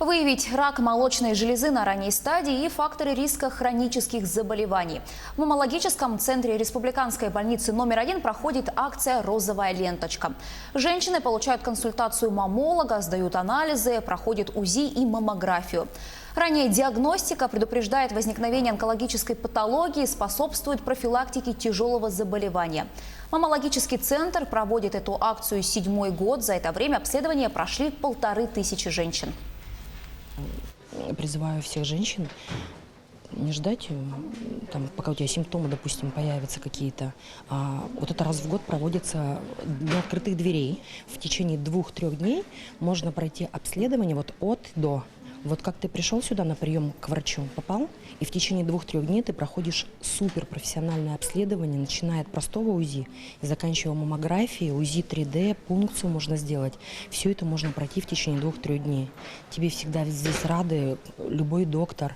Выявить рак молочной железы на ранней стадии и факторы риска хронических заболеваний. В маммологическом центре Республиканской больницы №1 проходит акция «Розовая ленточка». Женщины получают консультацию маммолога, сдают анализы, проходят УЗИ и маммографию. Ранняя диагностика предупреждает возникновение онкологической патологии, способствует профилактике тяжелого заболевания. Маммологический центр проводит эту акцию 7-й год. За это время обследования прошли 1500 женщин. Призываю всех женщин не ждать, пока у тебя симптомы, допустим, появятся какие-то. Вот это раз в год проводится для открытых дверей. В течение 2-3 дней можно пройти обследование от до. Вот как ты пришел сюда на прием к врачу, попал, и в течение 2-3 дней ты проходишь суперпрофессиональное обследование, начиная от простого УЗИ и заканчивая маммографией, УЗИ 3D, пункцию можно сделать. Все это можно пройти в течение 2-3 дней. Тебе всегда здесь рады любой доктор.